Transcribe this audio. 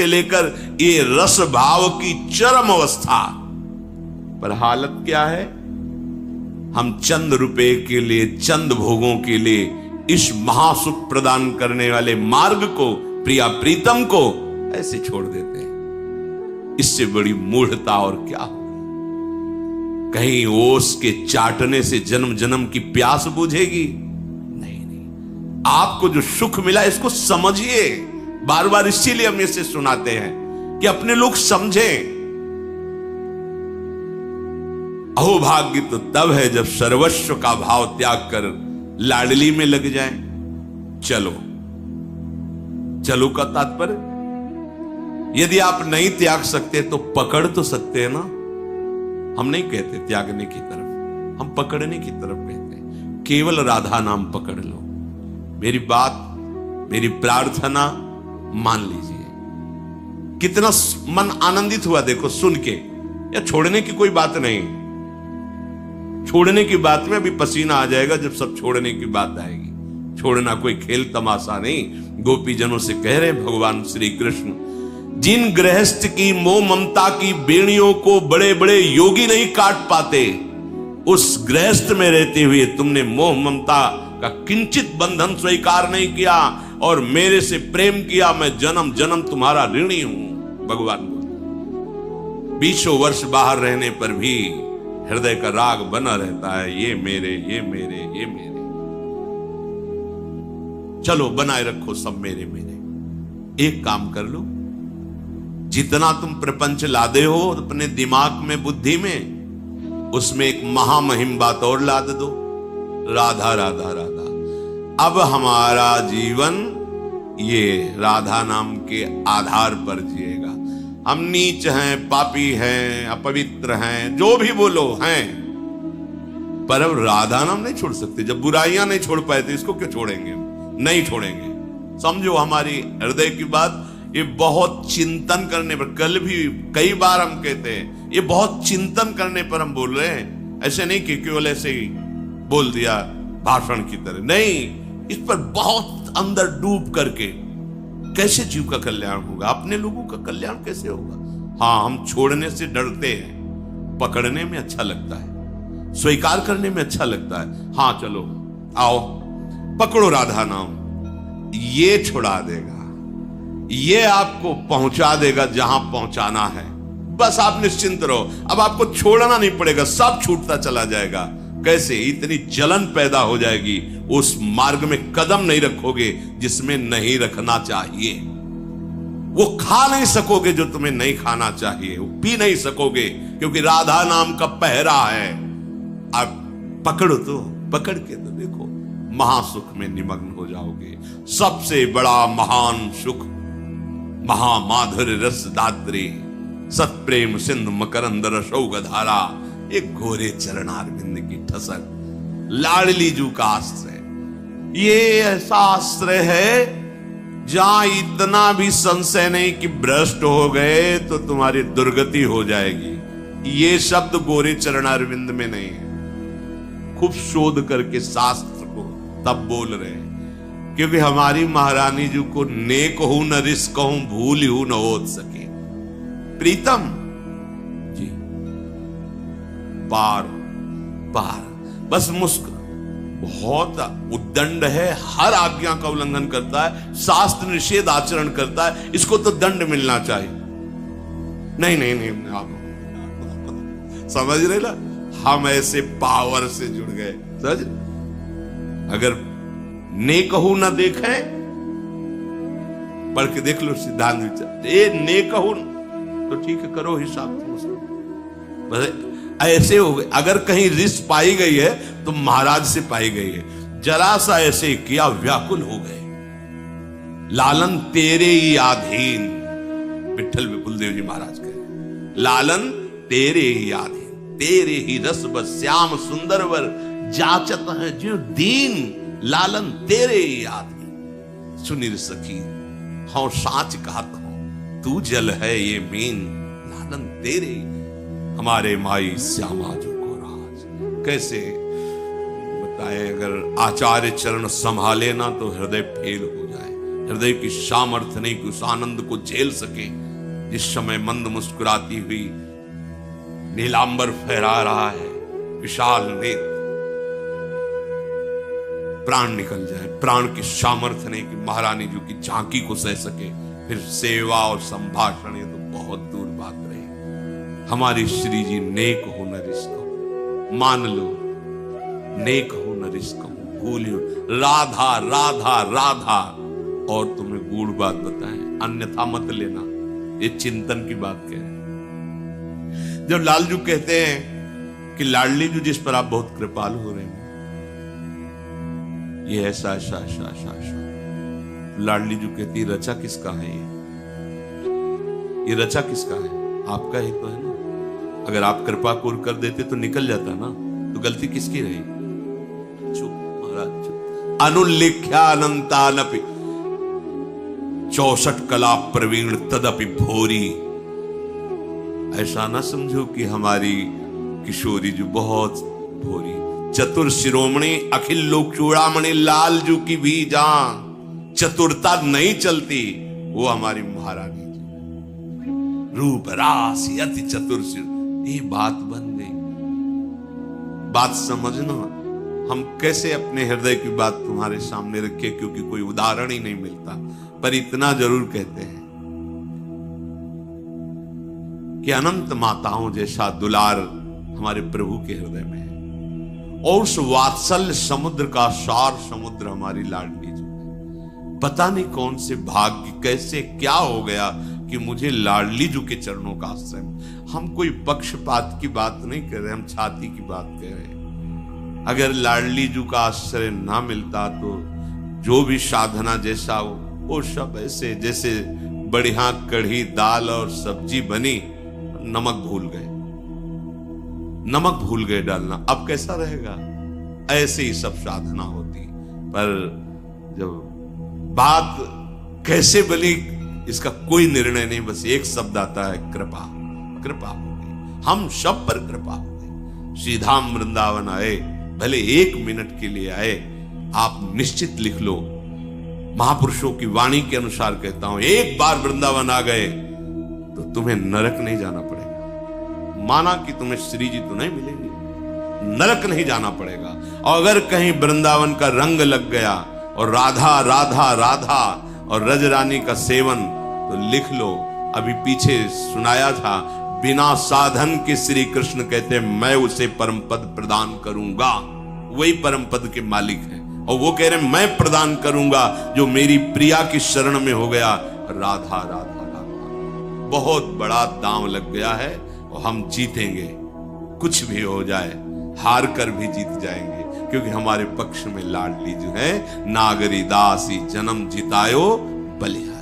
लेकर ये रस भाव की चरम अवस्था। पर हालत क्या है? हम चंद रुपए के लिए, चंद भोगों के लिए इस महासुख प्रदान करने वाले मार्ग को, प्रिया प्रीतम को ऐसे छोड़ देते हैं। इससे बड़ी मूढ़ता और क्या हो? कहीं ओस के चाटने से जन्म जन्म की प्यास बुझेगी? नहीं नहीं, आपको जो सुख मिला इसको समझिए। बार बार इसीलिए हम इसे सुनाते हैं कि अपने लोग समझें। अहोभाग्य तो तब है जब सर्वस्व का भाव त्याग कर लाडली में लग जाए। चलो चलो का तात्पर्य, यदि आप नहीं त्याग सकते तो पकड़ तो सकते हैं ना। हम नहीं कहते त्यागने की तरफ, हम पकड़ने की तरफ कहते हैं। केवल राधा नाम पकड़ लो। मेरी बात, मेरी प्रार्थना मान लीजिए। कितना मन आनंदित हुआ देखो सुन के। या छोड़ने की कोई बात नहीं, छोड़ने की बात में अभी पसीना आ जाएगा जब सब छोड़ने की बात आएगी। छोड़ना कोई खेल तमाशा नहीं। गोपीजनों से कह रहे भगवान श्री कृष्ण, जिन गृहस्थ की मोह ममता की बेड़ियों को बड़े बड़े योगी नहीं काट पाते, उस गृहस्थ में रहते हुए तुमने मोह ममता का किंचित बंधन स्वीकार नहीं किया और मेरे से प्रेम किया। मैं जन्म जन्म तुम्हारा ऋणी हूं। भगवान बोलते, 20 वर्ष बाहर रहने पर भी हृदय का राग बना रहता है, ये मेरे, ये मेरे, ये मेरे। चलो बनाए रखो सब मेरे मेरे। एक काम कर लो, जितना तुम प्रपंच लादे हो अपने दिमाग में, बुद्धि में, उसमें एक महामहिम बात और लाद दो, राधा राधा राधा। अब हमारा जीवन ये राधा नाम के आधार पर जिएगा। हम नीच हैं, पापी हैं, अपवित्र हैं, जो भी बोलो हैं, पर अब राधा नाम नहीं छोड़ सकते। जब बुराइयां नहीं छोड़ पाए तो इसको क्यों छोड़ेंगे? नहीं छोड़ेंगे। समझो हमारी हृदय की बात। ये बहुत चिंतन करने पर, कल भी कई बार हम कहते हैं, ये बहुत चिंतन करने पर हम बोल रहे हैं। ऐसे नहीं कि केवल ऐसे ही बोल दिया भाषण की तरह, नहीं, इस पर बहुत अंदर डूब करके कैसे जीव का कल्याण होगा, अपने लोगों का कल्याण कैसे होगा। हाँ, हम छोड़ने से डरते हैं, पकड़ने में अच्छा लगता है, स्वीकार करने में अच्छा लगता है। हाँ चलो आओ पकड़ो राधा नाम, ये छुड़ा देगा, ये आपको पहुंचा देगा जहां पहुंचाना है। बस आप निश्चिंत रहो, अब आपको छोड़ना नहीं पड़ेगा, सब छूटता चला जाएगा। कैसे? इतनी जलन पैदा हो जाएगी, उस मार्ग में कदम नहीं रखोगे जिसमें नहीं रखना चाहिए। वो खा नहीं सकोगे जो तुम्हें नहीं खाना चाहिए, वो पी नहीं सकोगे, क्योंकि राधा नाम का पहरा है। अब पकड़ो तो, पकड़ के तो देखो, महासुख में निमग्न हो जाओगे। सबसे बड़ा महान सुख, महामाधुर्य रस दात्री, सत्प्रेम सिंधु मकरंद रसौग धारा, एक घोरे चरणारविंद की ठसक, लाडली जू का आश्रय। ये ऐसा आश्रय है जहां इतना भी संशय नहीं कि भ्रष्ट हो गए तो तुम्हारी दुर्गति हो जाएगी। ये शब्द गोरे चरणारविंद में नहीं है। खूब शोध करके शास्त्र को तब बोल रहे हैं, क्योंकि हमारी महारानी जी को नेक हूं न रिस कहूं, भूल हूं न ओद सके। प्रीतम जी पार पार, बस मुस्कुरा, बहुत उद्दंड है, हर आज्ञा का उल्लंघन करता है, शास्त्र निषेध आचरण करता है, इसको तो दंड मिलना चाहिए। नहीं नहीं नहीं, आप समझ रहे ना, हम ऐसे पावर से जुड़ गए। समझ, अगर नेकहू न देखें, पढ़ के देख लो सिद्धांत विचार, ये नेकहू तो ठीक है, करो हिसाब बस ऐसे हो गए। अगर कहीं रिस पाई गई है तो महाराज से पाई गई है। जरा सा ऐसे किया, व्याकुल हो गए। लालन तेरे ही आधीन, विठल विपुलदेव जी महाराज कहे, लालन तेरे ही आधीन, तेरे ही रस बस श्याम सुंदर वर जाचत है जो दीन, लालन तेरे ही आधीन। सुनीर सखी हाँ साच कहत हूं, तू जल है ये मीन, लालन तेरे हमारे माई श्यामा जो को राज। कैसे बताए, अगर आचार्य चरण संभाले ना तो हृदय फेल हो जाए। हृदय की सामर्थ्य नहीं कि उस आनंद को झेल सके जिस समय मंद मुस्कुराती हुई नीलांबर फहरा रहा है, विशाल नेत्र, प्राण निकल जाए। प्राण की सामर्थ्य नहीं कि महारानी जी की झांकी को सह सके, फिर सेवा और संभाषण ये तो बहुत दूर बात रही। हमारी श्री जी नेक हो न रिश्क, मान लो नेक हो न रिश्क, भूलियो राधा राधा राधा। और तुम्हें गूढ़ बात बताएं, अन्यथा मत लेना, ये चिंतन की बात कह रहे। जब लालजू कहते हैं कि लाडली जी जिस पर आप बहुत कृपालु हो रहे हैं, ये ऐसा ऐसा ऐसा ऐसा ऐसा, लाडली जी कहती रचा किसका है, ये रचा किसका है? आपका ही तो है ना। अगर आप कृपा पूर्ण कर देते तो निकल जाता ना, तो गलती किसकी रही? चुप महाराज चुप। अनुल्लेख्या अनंतानपि 64 कला प्रवीण तदपि भोरी। ऐसा ना समझो कि हमारी किशोरी जो बहुत भोरी, चतुर शिरोमणि अखिल लोक चूड़ामणि लालजू की भी जान, चतुरता नहीं चलती, वो हमारी महारानी जी रूप राशि अति चतुर। ये बात बन गई। बात समझना, हम कैसे अपने हृदय की बात तुम्हारे सामने रखे, क्योंकि कोई उदाहरण ही नहीं मिलता, पर इतना जरूर कहते हैं कि अनंत माताओं जैसा दुलार हमारे प्रभु के हृदय में है, और उस वात्सल्य समुद्र का सार समुद्र हमारी लाडली जी। पता नहीं कौन से भाग्य, कैसे क्या हो गया कि मुझे लाडली जी के चरणों का आश्रय। हम कोई पक्षपात की बात नहीं कर रहे, हम छाती की बात कर रहे हैं। अगर लाडली जी का आश्रय ना मिलता तो जो भी साधना जैसा हो वो सब ऐसे, जैसे बढ़िया कढ़ी दाल और सब्जी बनी, नमक भूल गए डालना, अब कैसा रहेगा? ऐसे ही सब साधना होती। पर जब बात कैसे बनी इसका कोई निर्णय नहीं, बस एक शब्द आता है, कृपा। कृपा हो गई, हम सब पर कृपा हो गई। श्रीधाम वृंदावन आए, भले 1 मिनट के लिए आए, आप निश्चित लिख लो, महापुरुषों की वाणी के अनुसार कहता हूं, एक बार वृंदावन आ गए तो तुम्हें नरक नहीं जाना पड़ेगा। माना कि तुम्हें श्री जी तो नहीं मिलेंगे, नरक नहीं जाना पड़ेगा। और अगर कहीं वृंदावन का रंग लग गया और राधा राधा राधा और रजरानी का सेवन, तो लिख लो, अभी पीछे सुनाया था, बिना साधन के श्री कृष्ण कहते मैं उसे परम पद प्रदान करूंगा। वही परम पद के मालिक हैं, और वो कह रहे मैं प्रदान करूंगा जो मेरी प्रिया की शरण में हो गया। राधा राधा राधा, बहुत बड़ा दांव लग गया है और हम जीतेंगे, कुछ भी हो जाए, हार कर भी जीत जाएंगे, क्योंकि हमारे पक्ष में लाडली जो है, नागरी दासी जन्म जितायो बलिहारी।